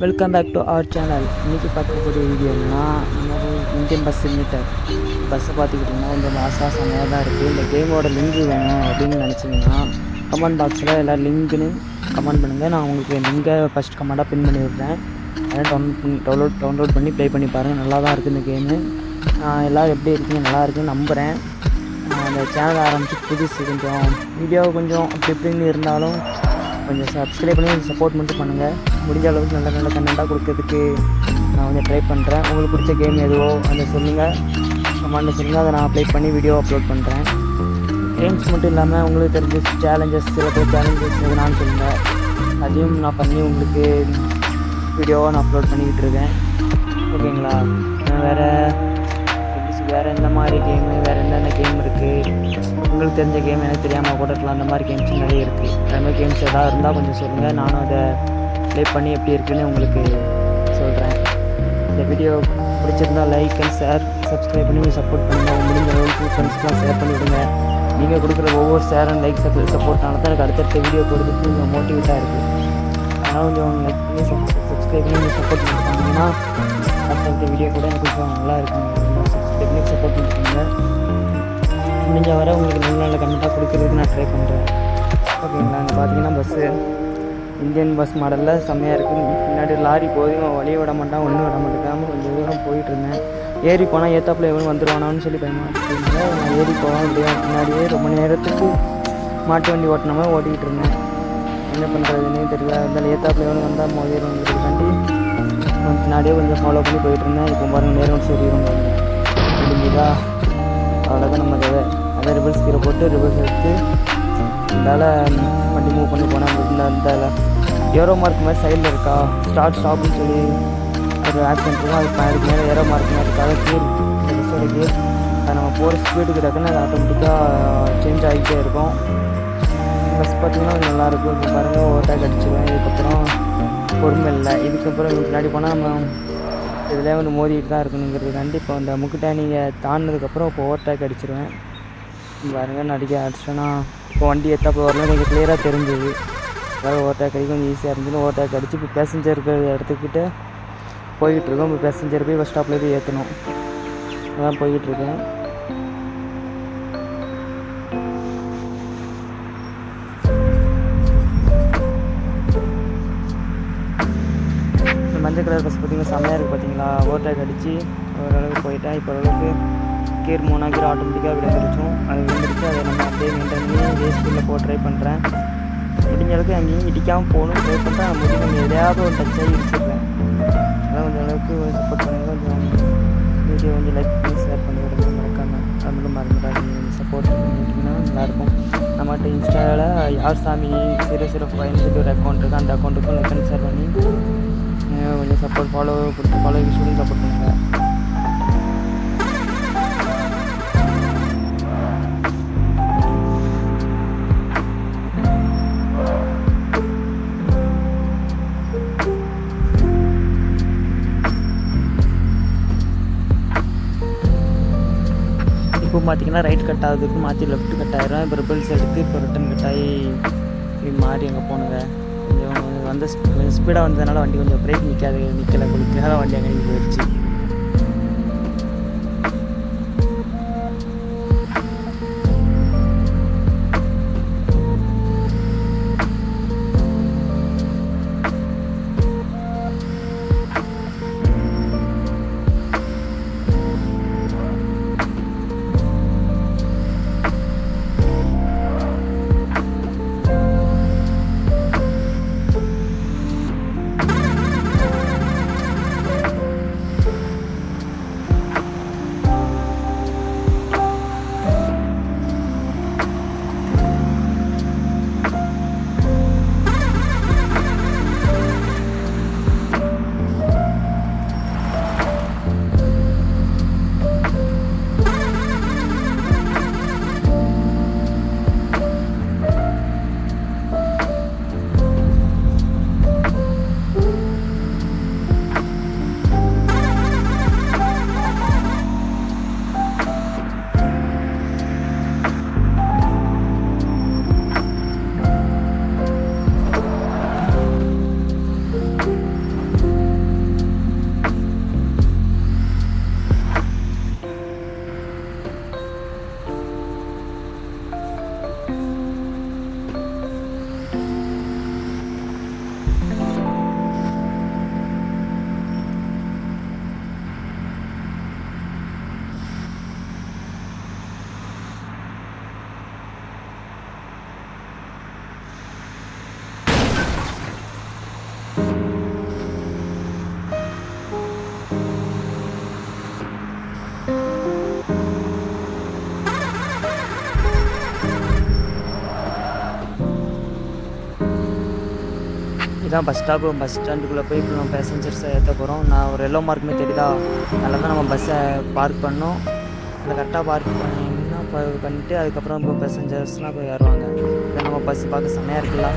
Welcome back to our channel. இன்றைக்கி பார்க்கக்கூடிய video என்னன்னா, இந்த மாதிரி இந்தியன் பஸ் மீட்டர் பஸ்ஸை பார்த்துக்கிட்டிங்கன்னா கொஞ்சம் மாசாக செமையாக தான் இருக்குது. இந்த கேமோட லிங்க் வேணும் அப்படின்னு நினச்சிங்கன்னா கமெண்ட் பாக்ஸில் எல்லோரும் லிங்க்குன்னு கமெண்ட் பண்ணுங்கள். நான் உங்களுக்கு லிங்கை ஃபஸ்ட் கமெண்ட்டாக பின் பண்ணி விட்றேன். அதை டவுன்லோட் பண்ணி ப்ளே பண்ணி பாருங்கள். நல்லா தான் இருக்குது இந்த கேமு. எல்லோரும் எப்படி இருக்குன்னு நல்லா இருக்குன்னு நம்புகிறேன். அந்த சேனல் ஆரம்பித்து புதுசு, கொஞ்சம் வீடியோ கொஞ்சம் அப்படி இப்படின்னு இருந்தாலும் கொஞ்சம் சப்ஸ்கிரைப் பண்ணி சப்போர்ட் மட்டும் பண்ணுங்கள். முடிஞ்ச அளவுக்கு நல்ல நல்ல கண்டென்ட்டாக கொடுக்கறதுக்கு நான் கொஞ்சம் ட்ரை பண்ணுறேன். உங்களுக்கு பிடிச்ச கேம் எதுவோ அதை சொல்லுங்கள், கமெண்டில் சொல்லுங்கள். அதை நான் ப்ளே பண்ணி வீடியோ அப்லோட் பண்ணுறேன். கேம்ஸ் மட்டும் இல்லாமல் உங்களுக்கு தெரிஞ்ச சேலஞ்சஸ், சில பேர் சேலஞ்சஸ் எதுனாலும் சொல்லுங்கள், அதையும் நான் பண்ணி உங்களுக்கு வீடியோவை நான் அப்லோட் பண்ணிக்கிட்டு இருக்கேன். ஓகேங்களா? வேறு எந்த மாதிரி கேமு, வேறு என்னென்ன கேம் இருக்குது, உங்களுக்கு தெரிஞ்ச கேம் எனக்கு தெரியாமல் கூட இருக்கலாம். அந்த மாதிரி கேம்ஸ் நிறைய இருக்குது. அந்த மாதிரி கேம்ஸ் எதாவது இருந்தால் கொஞ்சம் சொல்லுங்கள். நானும் அதை ப்ளே பண்ணி எப்படி இருக்குன்னு உங்களுக்கு சொல்கிறேன். இந்த வீடியோ பிடிச்சிருந்தால் லைக் அண்ட் ஷேர், சப்ஸ்கிரைப் பண்ணி சப்போர்ட் பண்ணுங்கள். முடிஞ்ச அளவுக்கு ஃப்ரெண்ட்ஸ்க்கெலாம் ஷேர் பண்ணிவிடுங்க. நீங்கள் கொடுக்குற ஒவ்வொரு ஷேர் அண்ட் லைக் சப்போர்ட்னால தான் எனக்கு அடுத்தடுத்த வீடியோ போடுறதுக்கு கொஞ்சம் மோட்டிவேட்டாக இருக்குது. அதனால் கொஞ்சம் லைக் பண்ணி சப்ஸ்கிரைப் பண்ணி சப்போர்ட் பண்ணிங்கன்னா அடுத்தடுத்த வீடியோ கூட எனக்கு கொஞ்சம் நல்லா இருக்கும். சப்ஸ்கிரைப் சப்போர்ட் பண்ணிக்கோங்க. முடிஞ்ச வர உங்களுக்கு நல்ல நல்ல கமெண்ட்டாக கொடுக்குறதுக்கு நான் ட்ரை பண்ணுறேன். ஓகேங்களா? அங்கே பார்த்தீங்கன்னா பஸ்ஸு இந்தியன் பஸ் மாடலில் செம்மையாக இருக்குது. முன்னாடி லாரி போதையும் வழியை விட மாட்டான், ஒன்றும் விட மாட்டேங்காமல் கொஞ்சம் தூரம் போயிட்டுருந்தேன். ஏறி போனால் ஏத்தாப்பில் எவ்வளோ வந்துடுவானான்னு சொல்லி பயமாட்டிருந்தேன். நான் ஏறி போவேன் இப்படியா பின்னாடியே ரொம்ப நேரத்துக்கு மாட்டு வண்டி ஓட்டின மாதிரி ஓட்டிகிட்டு இருந்தேன். என்ன பண்ணுறதுன்னே தெரியல. இருந்தாலும் ஏத்தாப்பில் எவ்வளோ வந்தால் மோதிடுங்கிறதுக்காண்டி பின்னாடியே கொஞ்சம் ஃபாலோ பண்ணி போயிட்டுருந்தேன். இப்போ பாருங்கள் நேரம் சொல்லிடுவோம் முடிஞ்சுதா? அவ்வளோதான் நம்ம அதை ரிவர்ஸ் கீரை போட்டு ரிவர்ஸ் எடுத்து இருந்தால வண்டி மூவ் பண்ணி போனால் இருந்தால ஏரோ மார்க் மாதிரி சைடில் இருக்கா, ஸ்டார்ட் ஸ்டாப்னு சொல்லி ஒரு ஆக்ஷன் இருக்கும். அதுக்கு மேலே ஏரோ மார்க் மாதிரி இருக்காது கீர், பஸ்ஸோட கீர். அது நம்ம போகிற ஸ்பீடுக்கு டக்குன்னு அது ஆட்டோமேட்டிக்காக சேஞ்ச் ஆகிட்டே இருக்கும். பஸ் பார்த்திங்கன்னா நல்லாயிருக்கும். இப்போ பாருங்கள் ஓவர்டேக் அடிச்சிடுவேன். இதுக்கப்புறம் பொறுமை இல்லை. இதுக்கப்புறம் முன்னாடி போனால் நம்ம இதில் வந்து மோதிட்டு தான் இருக்கணுங்கிறதுக்காண்டி இப்போ அந்த முக்குட்டானியை தாண்டினதுக்கப்புறம் இப்போ ஓவர்டேக் அடிச்சிடுவேன். பாருங்கள் அடிச்சிட்டேன்னா இப்போ வண்டி எத்தாப்போ வரலாம் கொஞ்சம் கிளியராக தெரிஞ்சுது. அதாவது ஓவர்டேக் அடிக்க கொஞ்சம் ஈஸியாக இருந்துச்சு. ஓவர்டேக் அடித்து இப்போ பேசஞ்சர் இடத்துக்கிட்ட போய்கிட்ருக்கோம். இப்போ பேசஞ்சர் போய் பஸ் ஸ்டாப்பில் போய் ஏற்றணும். அதான் போய்கிட்ருக்கேன். மஞ்சள் கலர் பஸ் பார்த்திங்கன்னா செம்மையாக இருக்குது. பார்த்தீங்களா? ஓவர்டேக் அடித்து ஓரளவுக்கு போயிட்டேன். இப்போ ஓரளவுக்கு கீர் 3 கீர் ஆட்டோமேட்டிக்காக விழுந்துருச்சோம். அது விழுந்துருச்சு. அதை நம்ம அப்படியே மெயின்டைன் பண்ணி அதே ஸ்பீடில் போக ட்ரை பண்ணுறேன். முடிஞ்ச அளவுக்கு அங்கேயும் இடிக்காமல் போகணும் ட்ரை பண்ணுறேன். நான் முடிஞ்ச எதையாவது ஒரு டச் ஆகி இடிச்சிடுறேன். அதான் கொஞ்சம் அளவுக்கு சப்போர்ட் பண்ணுங்கள். கொஞ்சம் வீடியோ கொஞ்சம் லைக் பண்ணி ஷேர் பண்ணி விடுங்க. மறக்காமல் அது மட்டும் மறந்துடாதீங்க. சப்போர்ட் பண்ணிட்டீங்கன்னா நல்லாயிருக்கும். நம்மகிட்ட இன்ஸ்டாவில் யார் சாமி 005 ஒரு அக்கௌண்ட் இருக்குது. அந்த அக்கௌண்ட்டுக்கும் லைக் அண்ட் ஷேர் பண்ணி கொஞ்சம் சப்போர்ட் ஃபாலோ விஷயம் சப்போர்ட் பண்ணுங்கள். இப்போ பார்த்திங்கன்னா ரைட் கட் ஆகுதுக்கு மாற்றி லெஃப்ட் கட் ஆகிடும். இப்போ ரிப்பல்ஸ் எடுத்து இப்போ ரிட்டன் கட் ஆகி மாறி அங்கே போனுங்க. கொஞ்சம் வந்து கொஞ்சம் ஸ்பீடாக வந்ததுனால வண்டி கொஞ்சம் பிரேக் நிற்கலை கொடுக்காத வண்டி அங்கே போயிடுச்சு. இதுதான் பஸ் ஸ்டாண்டுக்குள்ளே போய் இப்போ நம்ம பேசஞ்சர்ஸை ஏற்ற போகிறோம். நான் ஒரு எல்லோ மார்க்குமே தெரியுதா, அதில் தான் நம்ம பஸ்ஸை பார்க் பண்ணோம். அதை கரெக்டாக பார்க் பண்ணிங்கன்னா பண்ணிவிட்டு அதுக்கப்புறம் இப்போ பேசஞ்சர்ஸ்லாம் போய் ஏறுவாங்க. இப்போ நம்ம பஸ்ஸு பார்க்க செம்மையாக இருக்குல்ல,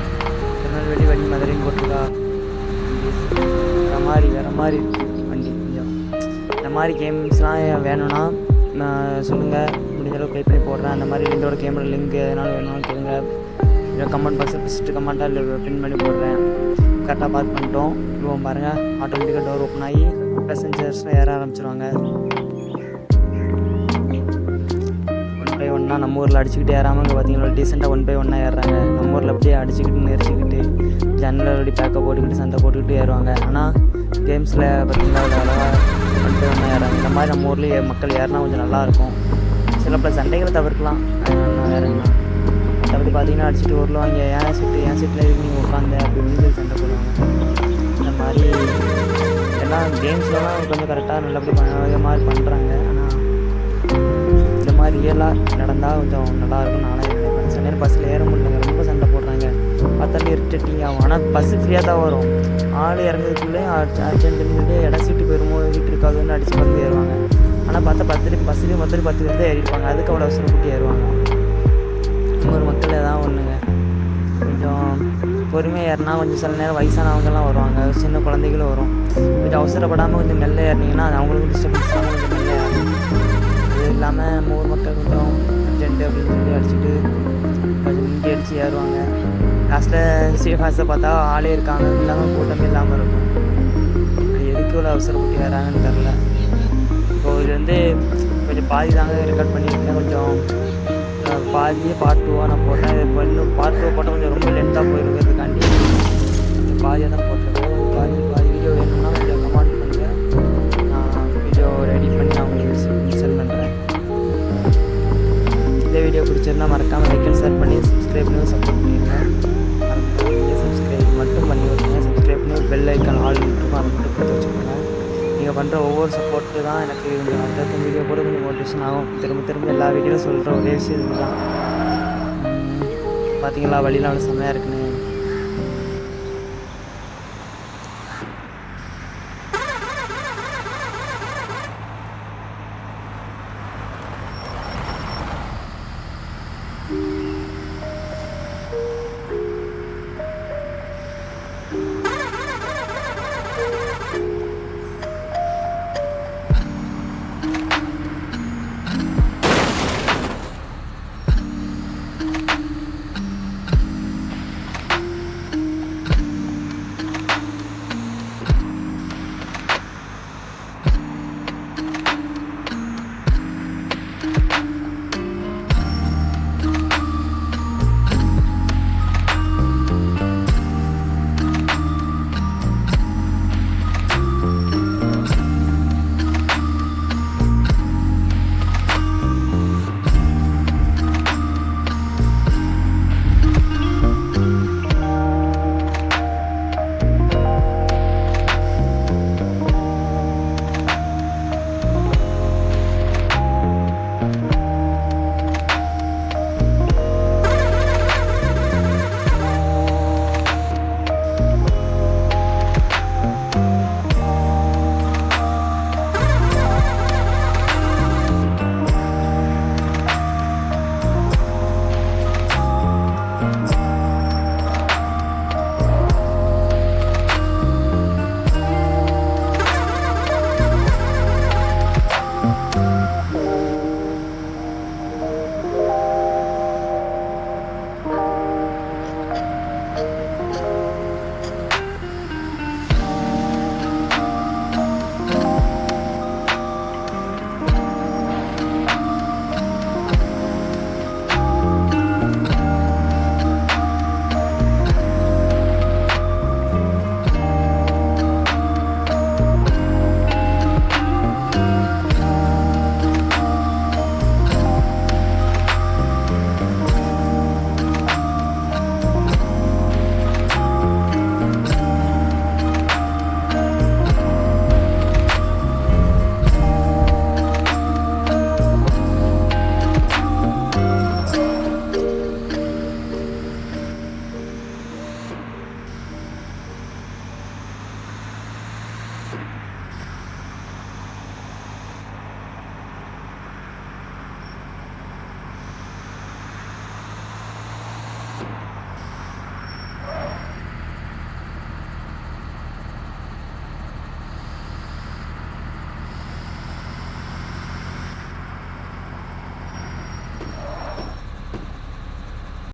திருநெல்வேலி வழி மதுரைன்னு போட்டிருக்கா. வேறு மாதிரி இருக்குது வண்டி. கொஞ்சம் இந்த மாதிரி கேம்ஸ்லாம் வேணும்னா சொல்லுங்கள், முடிஞ்ச அளவுக்கு ப்ளே பண்ணி போடுறேன். அந்த மாதிரி இதோட கேமோட லிங்க் எதனாலும் வேணும்னு கேளுங்க. இல்லை கமெண்ட் பாக்ஸில் ஃபஸ்ட்டு கமெண்ட்டாக இல்லை பின் பண்ணி போடுறேன். கரெக்டாக பார்க் பண்ணிட்டோம். இப்போ பாருங்கள், ஆட்டோமேட்டிக்காக டோர் ஓப்பன் ஆகி பேசஞ்சர்ஸ்லாம் ஏற ஆரம்பிச்சிருவாங்க. ஒன் பை ஒன்னாக நம்ம ஊரில் அடிச்சுக்கிட்டு ஏறாமல் இங்கே பார்த்தீங்கன்னா டீசெண்டாக ஒன் பை ஒன்னாக ஏறுறாங்க. நம்ம ஊரில் அப்படியே அடிச்சுக்கிட்டு நெரிச்சிக்கிட்டு ஜன்னல் அப்படி பேக்கை போட்டுக்கிட்டு சண்டை போட்டுக்கிட்டு ஏறுவாங்க. ஆனால் கேம்ஸில் பார்த்தீங்கன்னா அவ்வளோவா ஒன் பை ஒன்னாக ஏறாங்க. இந்த மாதிரி நம்ம ஊர்லேயே மக்கள் ஏறினா கொஞ்சம் நல்லாயிருக்கும். சில பல சண்டைகளை தவிர்க்கலாம். வேறு என்ன தவிர்த்து பார்த்தீங்கன்னா அடிச்சுட்டு ஊரில் வாங்க என் சீட்டில் இருக்கு நீங்கள் உட்காந்து அப்படி இப்படின்னு சண்டை போடுவாங்க. இந்த மாதிரி எல்லாம் கேம்ஸ்லாம் கொஞ்சம் கரெக்டாக நல்லபடி மாதிரி பண்ணுறாங்க. ஆனால் இந்த மாதிரி ரியலாக நடந்தால் கொஞ்சம் நல்லாயிருக்கும் நானே நினைப்பேன். சில நேரம் பஸ்ஸில் ஏற முடியலங்க, ரொம்ப சண்டை போடுறாங்க. பார்த்தாலே இரிட்டேட்டிங் ஆகும். ஆனால் பஸ்ஸு ஃப்ரீயாக தான் வரும். ஆள் இறங்குறதுக்குள்ளே அர்ஜென்ட்டுன்னு இடம் சீட்டு போயிருமோ வீட்டு இருக்காதுன்னு அடித்து பறந்து ஏறுவாங்க. ஆனால் பார்த்தா பஸ்ஸுலேயும் மொத்தம் 10 பேர் தான் ஏறிப்பாங்க. அதுக்கு அவ்வளோ அவசரப்பட்டு ஏறுவாங்க. ஒரு மக்கள் எதாவது ஒன்றுங்க, கொஞ்சம் பொறுமையாக ஏறினா கொஞ்சம் சில நேரம் வயசானவங்கெல்லாம் வருவாங்க, சின்ன குழந்தைகளும் வரும். கொஞ்சம் அவசரப்படாமல் கொஞ்சம் மெல்ல ஏறினீங்கன்னா அது அவங்களுக்கும் டிஸ்டர்பன்ஸ் தான். கொஞ்சம் மெல்ல ஏறணும். அது இல்லாமல் நம்ம ஊர் மக்கள் கொஞ்சம் அர்ஜென்ட்டு அப்படின்னு சொல்லி அடிச்சுட்டு கொஞ்சம் முண்டி அடித்து ஏறுவாங்க. லாஸ்ட்டில் சேஃபாஸை பார்த்தா ஆளே இருக்காங்க, இல்லாமல் கூட்டமே இல்லாமல் இருக்கும். அது எதுக்கு இவ்வளோ அவசரப்பட்டு ஏறாங்கன்னு தெரில. இப்போது இது வந்து கொஞ்சம் பாதி தாங்க ரெக்கார்ட் பண்ணியிருக்கேன். கொஞ்சம் பாதியே பார்ட் 2வாக நான் போட்டேன். இப்போ இன்னும் பார்ட் 2 போட்டால் கொஞ்சம் ரொம்ப லென்த்தாக போயிருக்கிறதுக்காண்டி பாதியாக தான் போட்டிருக்கேன். பாதி வீடியோ வேணும்னா கொஞ்சம் கமெண்ட் பண்ணுங்கள். நான் வீடியோ ரெடி பண்ணி நான் உங்களுக்கு சென்ட் பண்ணுறேன். இந்த வீடியோ பிடிச்சிருந்தால் மறக்காமல் லைக் அண்ட் ஷேர் பண்ணி சப்ஸ்கிரைப் பண்ணி சப்போர்ட் பண்ணிடுங்க. சப்ஸ்கிரைப் மட்டும் பண்ணி விட்டுருங்க. சப்ஸ்கிரைப் பண்ணி பெல் ஐக்கான் ஆல் இருக்கும், அதை மட்டும் கொடுத்து வச்சுக்கோங்க. நீங்கள் பண்ணுற ஒவ்வொரு சப்போர்ட்டு தான் எனக்கு கொஞ்சம் அடுத்த வீடியோ கூட கொஞ்சம் மோட்டிவேஷன் ஆகும். திரும்ப எல்லா வீடியோவும் சொல்கிற ஒரே விஷயம் இதுதான். பார்த்தீங்களா, வழியில் அவ்வளோ செம்மையாக இருக்குன்னு.